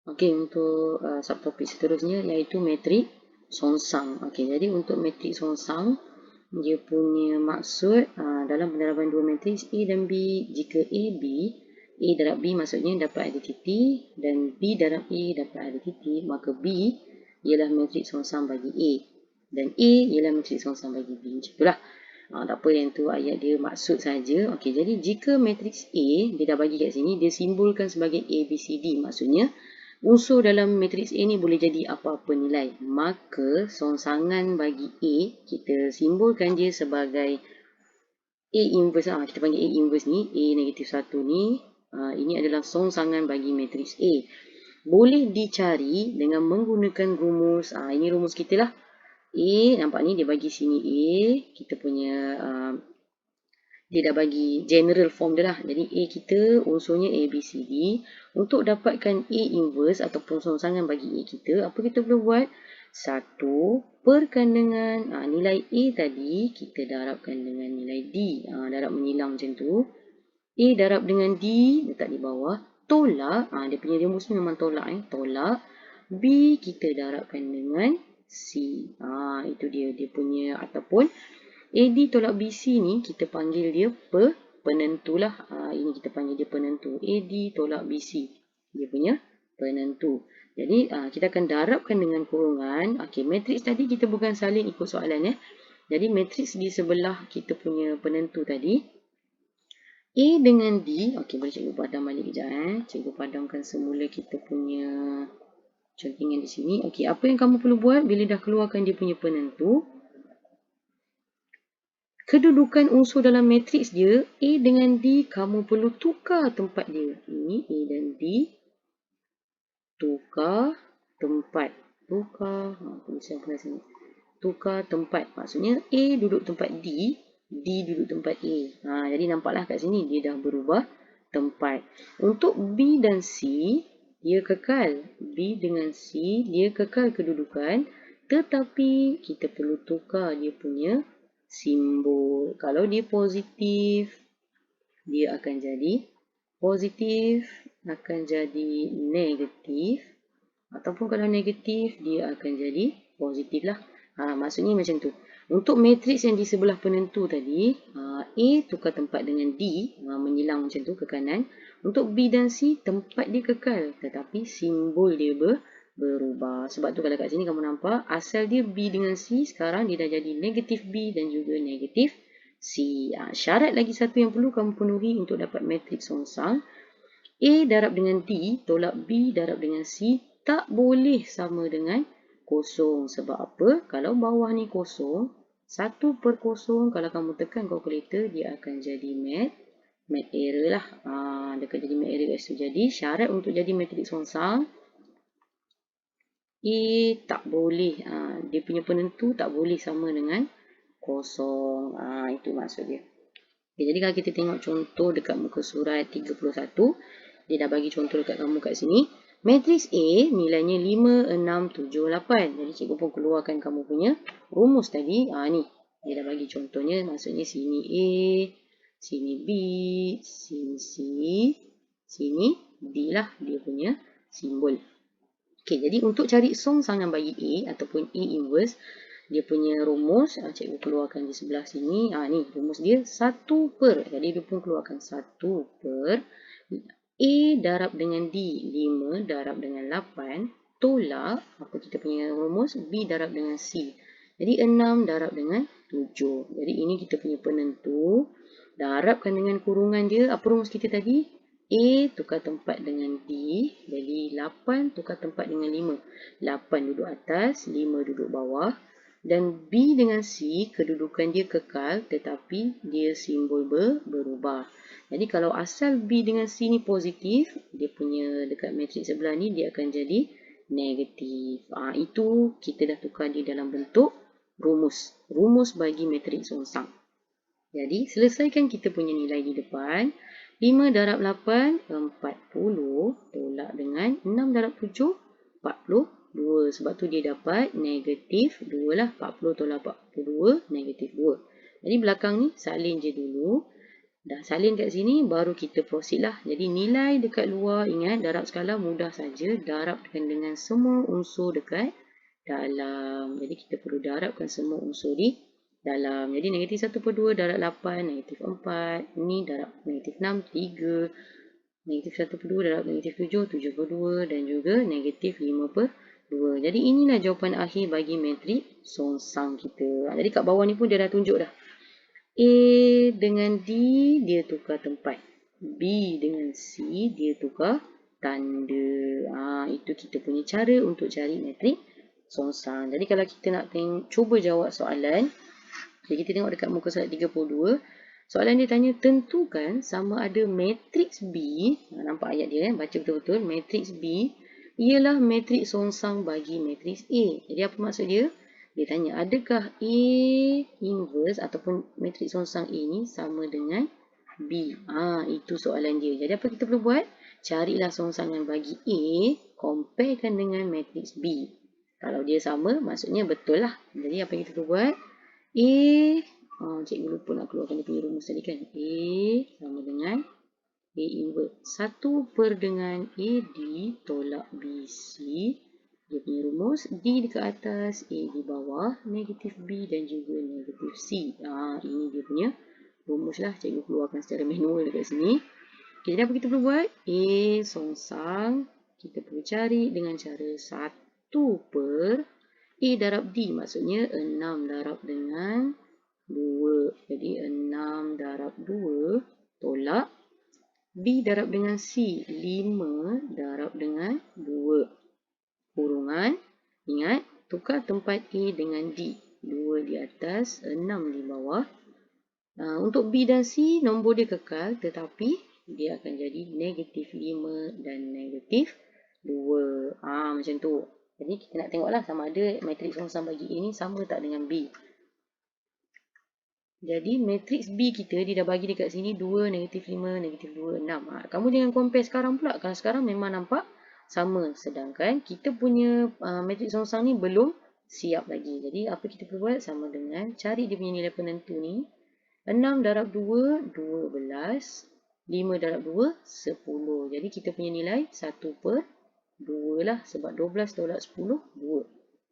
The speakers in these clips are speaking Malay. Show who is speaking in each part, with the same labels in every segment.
Speaker 1: Okey, untuk subtopik seterusnya iaitu matrik songsang. Okey, jadi untuk matrik songsang, dia punya maksud dalam penerapan dua matriks A dan B, jika A, B, A darab B maksudnya dapat identiti dan B darab A dapat identiti, maka B ialah matrik songsang bagi A dan A ialah matrik songsang bagi B. Macam itulah. Tak apa, yang tu ayat dia maksud saja. Okey, jadi jika matriks A dia dah bagi kat sini, dia simbolkan sebagai A, B, C, D. Maksudnya unsur dalam matriks A ni boleh jadi apa-apa nilai. Maka songsangan bagi A, kita simbolkan dia sebagai A inverse. Kita panggil A inverse ni, A negatif 1 ni. Ini adalah songsangan bagi matriks A. Boleh dicari dengan menggunakan rumus. Ini rumus kita lah. A, nampak ni dia bagi sini A. Kita punya dia dah bagi general form dia lah. Jadi A kita unsurnya A, B, C, D. Untuk dapatkan A inverse ataupun songsangan bagi A kita, apa kita perlu buat? Satu, perkan dengan nilai A tadi, kita darabkan dengan nilai D. Darab menyilang macam tu. A darab dengan D, letak di bawah. Tolak, dia punya rumus ni memang tolak. Tolak. B kita darabkan dengan C. Itu dia punya, ataupun AD tolak BC ni kita panggil dia penentu lah. Ini kita panggil dia penentu. AD tolak BC. Dia punya penentu. Jadi kita akan darabkan dengan kurungan. Okey, matriks tadi kita bukan salin ikut soalan ya. Jadi matriks di sebelah kita punya penentu tadi. A dengan D. Okey, boleh cikgu padam balik kejap. Cikgu padamkan semula kita punya contingan di sini. Okey, apa yang kamu perlu buat bila dah keluarkan dia punya penentu? Kedudukan unsur dalam matriks dia, A dengan D, kamu perlu tukar tempat dia. Ini A dan D. Tukar tempat. Tulisan pernah sini. Tukar tempat. Maksudnya A duduk tempat D, D duduk tempat A. Jadi nampaklah kat sini dia dah berubah tempat. Untuk B dan C, dia kekal. B dengan C, dia kekal kedudukan. Tetapi kita perlu tukar dia punya simbol. Kalau dia positif, dia akan jadi positif, akan jadi negatif. Ataupun kalau negatif, dia akan jadi positif lah. Maksudnya macam tu. Untuk matriks yang di sebelah penentu tadi, A tukar tempat dengan D, menyilang macam tu ke kanan. Untuk B dan C, tempat dia kekal. Tetapi simbol dia berubah. Sebab tu kalau kat sini kamu nampak, asal dia B dengan C, sekarang dia dah jadi negatif B dan juga negatif C. Syarat lagi satu yang perlu kamu penuhi untuk dapat matriks songsang. A darab dengan D, tolak B darab dengan C, tak boleh sama dengan kosong. Sebab apa? Kalau bawah ni kosong, 1/0, kalau kamu tekan kalkulator, dia akan jadi mat error lah. Dia akan jadi mat error kat situ. Jadi syarat untuk jadi matriks songsang, A tak boleh, dia punya penentu tak boleh sama dengan kosong. Itu maksud dia. Okay, jadi kalau kita tengok contoh dekat muka surat 31, dia dah bagi contoh dekat kamu kat sini. Matriks A nilainya 5, 6, 7, 8. Jadi cikgu pun keluarkan kamu punya rumus tadi. Ni, dia dah bagi contohnya. Maksudnya sini A, sini B, sini C, sini D lah dia punya simbol. Okay, jadi untuk cari songsangan bagi A ataupun A inverse, dia punya rumus, cikgu keluarkan di sebelah sini. Ni rumus dia 1/. Jadi dia pun keluarkan 1/. A darab dengan D, 5 darab dengan 8, tolak, apa kita punya rumus? B darab dengan C. Jadi 6 darab dengan 7. Jadi ini kita punya penentu. Darabkan dengan kurungan dia. Apa rumus kita tadi? A tukar tempat dengan D. Jadi 8 tukar tempat dengan 5. 8 duduk atas, 5 duduk bawah. Dan B dengan C, kedudukan dia kekal tetapi dia simbol berubah. Jadi kalau asal B dengan C ni positif, dia punya dekat matriks sebelah ni dia akan jadi negatif. Itu kita dah tukar dia dalam bentuk rumus. Rumus bagi matriks songsang. Jadi selesaikan kita punya nilai di depan. 5 darab 8, 40. Tolak dengan 6 darab 7, 42. Sebab tu dia dapat negatif 2 lah. 40 tolak 42, negatif 2. Jadi belakang ni salin je dulu. Dah salin kat sini, baru kita proceed lah. Jadi nilai dekat luar, ingat darab skala mudah saja. Darabkan dengan semua unsur dekat dalam. Jadi kita perlu darabkan semua unsur di dalam. Jadi negatif 1/2 darab 8, negatif 4. Ni darab negatif 6, 3. Negatif 1/2 darab negatif 7, 7/2. Dan juga negatif 5/2. Jadi inilah jawapan akhir bagi matrik songsang kita. Jadi kat bawah ni pun dia dah tunjuk dah. A dengan D dia tukar tempat. B dengan C dia tukar tanda. Itu kita punya cara untuk cari matrik songsang. Jadi kalau kita nak cuba jawab soalan, jadi kita tengok dekat muka surat 32. Soalan dia tanya, tentukan sama ada matriks B, nampak ayat dia, baca betul-betul, matriks B ialah matriks songsang bagi matriks A. Jadi apa maksud dia? Dia tanya, adakah A inverse ataupun matriks songsang A ni sama dengan B? Itu soalan dia. Jadi apa kita perlu buat? Carilah songsangan bagi A, comparekan dengan matriks B. Kalau dia sama, maksudnya betul lah. Jadi apa yang kita perlu buat? A, cikgu lupa nak keluarkan dia punya rumus tadi kan. A sama dengan A inverse. 1 dengan AD tolak BC. Dia punya rumus, D dekat atas, A di bawah, negatif B dan juga negatif C. Ini dia punya rumus lah. Cikgu keluarkan secara manual dekat sini. Okay, jadi apa kita perlu buat? A songsang, kita perlu cari dengan cara 1 per A darab D. Maksudnya 6 darab dengan 2. Jadi 6 darab 2 tolak B darab dengan C. 5 darab dengan 2. Kurungan, ingat, tukar tempat A dengan D. 2 di atas, 6 di bawah. Untuk B dan C, nombor dia kekal, tetapi dia akan jadi negatif 5 dan negatif 2. Macam tu. Jadi kita nak tengoklah sama ada matriks songsang bagi A ni sama tak dengan B. Jadi matriks B kita, dia dah bagi dekat sini 2, negatif 5, negatif 2, 6. Kamu jangan compare sekarang pula. Kalau sekarang memang nampak sama. Sedangkan kita punya matriks songsang ni belum siap lagi. Jadi apa kita perlu buat? Sama dengan cari dia punya nilai penentu ni. 6 darab 2, 12. 5 darab 2, 10. Jadi kita punya nilai 1/2 lah. Sebab 12 tolak 10, 2.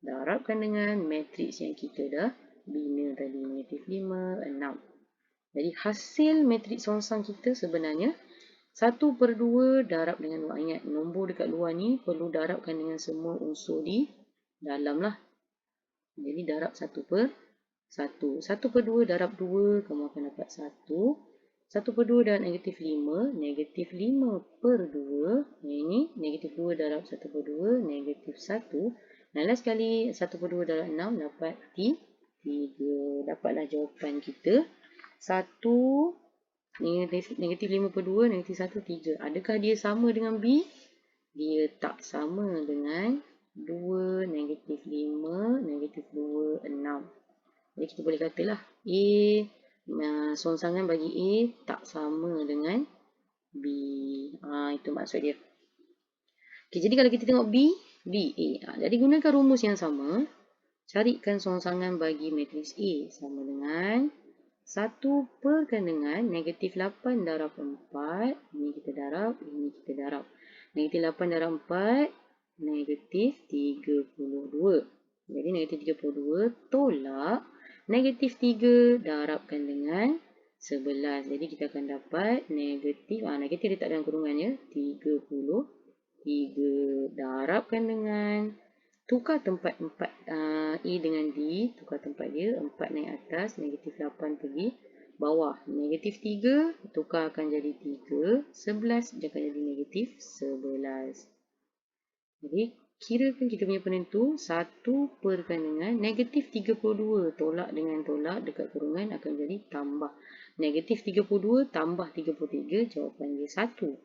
Speaker 1: Darabkan dengan matriks yang kita dah bina tadi. Negatif 5, 6. Jadi hasil matriks songsang kita sebenarnya 1/2 darab dengan 2. Ingat, nombor dekat luar ni perlu darabkan dengan semua unsur di dalam lah. Jadi darab 1/1. 1/2 darab 2, kamu akan dapat 1. 1/2 darab negatif 5. Negatif 5/2. Ini negatif 2 darab 1/2. Negatif 1. Dan last sekali 1/2 darab 6 dapat 3. Dapatlah jawapan kita. 1. Negatif 5/2, negatif 1, 3. Adakah dia sama dengan B? Dia tak sama dengan 2, negatif 5, negatif 2, 6. Jadi kita boleh katalah A, songsangan bagi A tak sama dengan B. Itu maksud dia. Okay, jadi kalau kita tengok B, A. Jadi gunakan rumus yang sama. Carikan songsangan bagi matriks A sama dengan 1 perkan dengan negatif 8 darab 4. Ini kita darab, ini kita darab. Negatif 8 darab 4, negatif 32. Jadi negatif 32 tolak negatif 3 darabkan dengan 11. Jadi kita akan dapat negatif, negatif letak dalam kurungannya, 33 darabkan dengan, tukar tempat 4, A dengan D, tukar tempat dia, 4 naik atas, negatif 8 pergi bawah. Negatif 3, tukarkan jadi 3, 11 dia akan jadi negatif 11. Jadi kirakan kita punya penentu, 1 perkan dengan negatif 32, tolak dengan tolak dekat kurungan akan jadi tambah. Negatif 32 tambah 33, jawapan dia 1.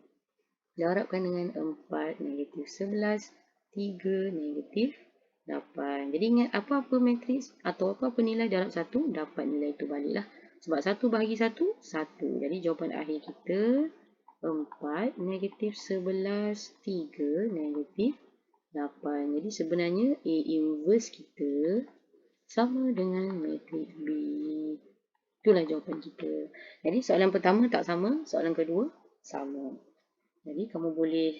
Speaker 1: Darabkan dengan 4, negatif 11. 3, negatif 8. Jadi ingat apa-apa matriks atau apa-apa nilai darab 1, dapat nilai itu baliklah. Sebab 1 bahagi 1, 1. Jadi jawapan akhir kita 4, negatif 11, 3, negatif 8. Jadi sebenarnya A inverse kita sama dengan matriks B. Itulah jawapan kita. Jadi soalan pertama tak sama, soalan kedua sama. Jadi kamu boleh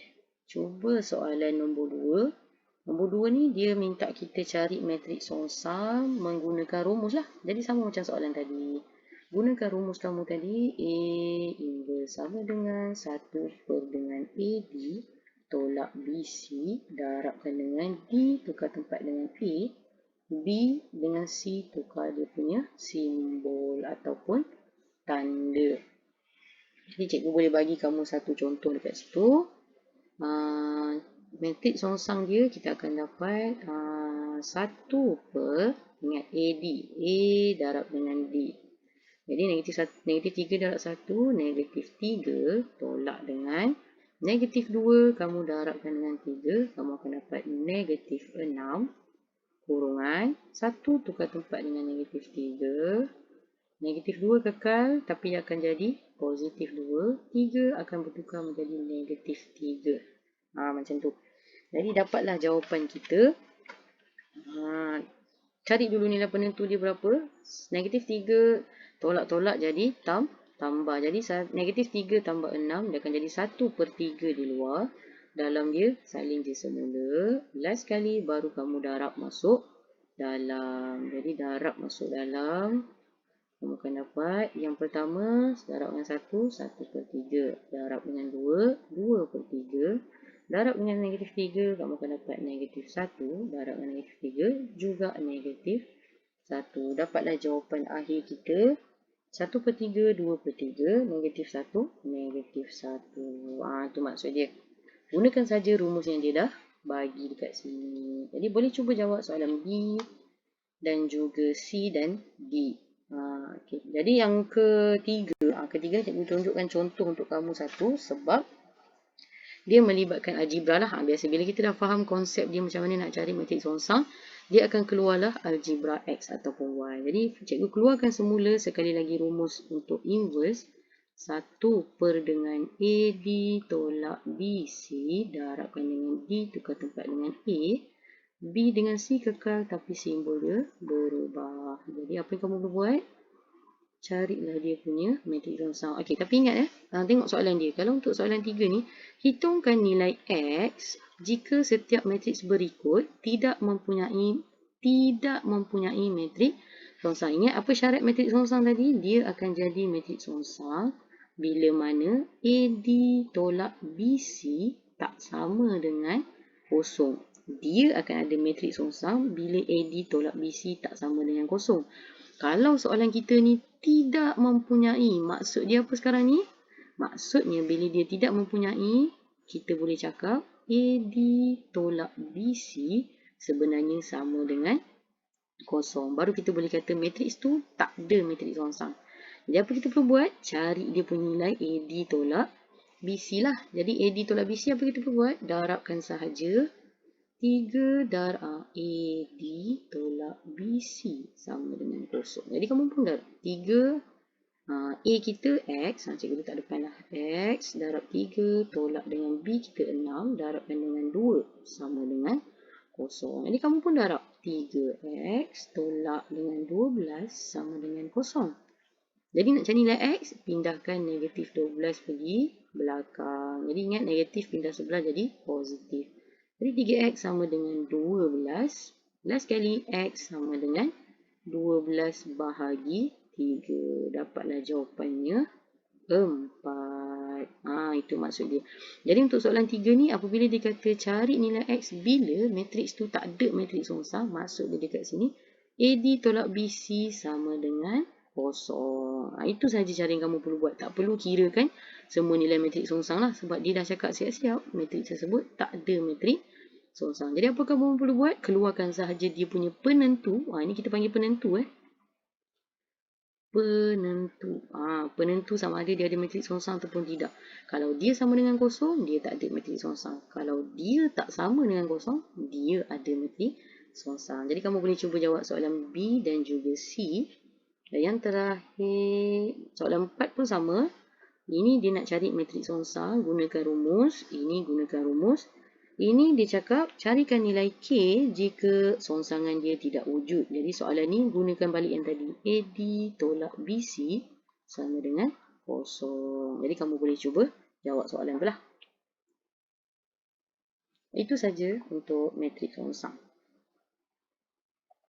Speaker 1: cuba soalan nombor 2. Nombor 2 ni dia minta kita cari matriks songsang menggunakan rumus lah. Jadi sama macam soalan tadi. Gunakan rumus kamu tadi. A inverse sama dengan 1 per dengan AD tolak BC darabkan dengan D tukar tempat dengan A. B dengan C tukar dia punya simbol ataupun tanda. Jadi cikgu boleh bagi kamu satu contoh dekat situ. Matriks songsang dia kita akan dapat 1 per, ingat AD, A darab dengan D. Jadi negatif 3 darab 1, negatif 3 tolak dengan negatif 2, kamu darabkan dengan 3, kamu akan dapat negatif 6 kurungan 1 tukar tempat dengan negatif 3. Negatif 2 kekal tapi akan jadi positif 2. 3 akan bertukar menjadi negatif 3. Macam tu. Jadi dapatlah jawapan kita. Cari dulu nilai penentu dia berapa. Negatif 3 tolak-tolak jadi tambah. Jadi negatif 3 tambah 6 dia akan jadi 1 per 3 di luar. Dalam dia salin je semula. Last sekali baru kamu darab masuk dalam. Jadi darab masuk dalam. Kamu akan dapat yang pertama darab dengan 1, 1 per 3. Darab dengan 2, 2 per 3. Darab dengan negatif 3, kamu akan dapat negatif 1. Darab dengan negatif 3, juga negatif 1. Dapatlah jawapan akhir kita. 1 per 3, 2 per 3, negatif 1, negatif 1. Itu maksud dia. Gunakan saja rumus yang dia dah bagi dekat sini. Jadi boleh cuba jawab soalan B dan juga C dan D. Okay. Jadi yang ketiga cikgu tunjukkan contoh untuk kamu satu sebab dia melibatkan algebra lah. Biasa bila kita dah faham konsep dia macam mana nak cari matriks songsang, dia akan keluarlah algebra X ataupun Y. Jadi cikgu keluarkan semula sekali lagi rumus untuk inverse 1 per dengan AD tolak BC darabkan dengan D tukar tempat dengan A. B dengan C kekal tapi simbol dia berubah. Jadi apa yang kamu boleh buat? Carilah dia punya matriks songsang. Okey, tapi ingat tengok soalan dia. Kalau untuk soalan 3 ni, hitungkan nilai X jika setiap matriks berikut tidak mempunyai matriks songsang. Ingat apa syarat matriks songsang tadi? Dia akan jadi matriks songsang bila mana AD tolak BC tak sama dengan kosong. Dia akan ada matriks songsang bila AD tolak BC tak sama dengan kosong. Kalau soalan kita ni tidak mempunyai, maksud dia apa sekarang ni? Maksudnya bila dia tidak mempunyai, kita boleh cakap AD tolak BC sebenarnya sama dengan kosong. Baru kita boleh kata matriks tu tak ada matriks songsang. Jadi apa kita perlu buat? Cari dia punya nilai AD tolak BC lah. Jadi AD tolak BC apa kita perlu buat? Darabkan sahaja 3 darab AD tolak BC sama dengan kosong. Jadi kamu pun darab 3 A kita X, cikgu letak depan lah. X darab 3 tolak dengan B kita 6 darabkan dengan 2 sama dengan kosong. Jadi kamu pun darab 3X tolak dengan 12 sama dengan kosong. Jadi nak cari nilai X, pindahkan negatif 12 pergi belakang. Jadi ingat negatif pindah sebelah jadi positif. Jadi 3X sama dengan 12. Last sekali X sama dengan 12 bahagi 3. Dapatlah jawapannya 4. Itu maksud dia. Jadi untuk soalan 3 ni, apabila dia kata cari nilai X bila matriks tu tak ada matriks songsang, maksud dia dekat sini, AD tolak BC sama dengan kosong. Itu sahaja cara yang kamu perlu buat. Tak perlu kira kan semua nilai matriks songsang lah. Sebab dia dah cakap siap-siap matriks tersebut tak ada matriks songsang. Jadi apa kamu perlu buat? Keluarkan sahaja dia punya penentu. Ini kita panggil penentu. Penentu. Penentu sama ada dia ada matriks songsang ataupun tidak. Kalau dia sama dengan kosong, dia tak ada matriks songsang. Kalau dia tak sama dengan kosong, dia ada matriks songsang. Jadi kamu boleh cuba jawab soalan B dan juga C. Dan yang terakhir, soalan 4 pun sama. Ini dia nak cari matriks songsang, gunakan rumus. Ini gunakan rumus. Ini dia cakap carikan nilai K jika songsangan dia tidak wujud. Jadi soalan ni gunakan balik yang tadi. AD tolak BC sama dengan kosong. Jadi kamu boleh cuba jawab soalan tu lah. Itu saja untuk matrik songsang.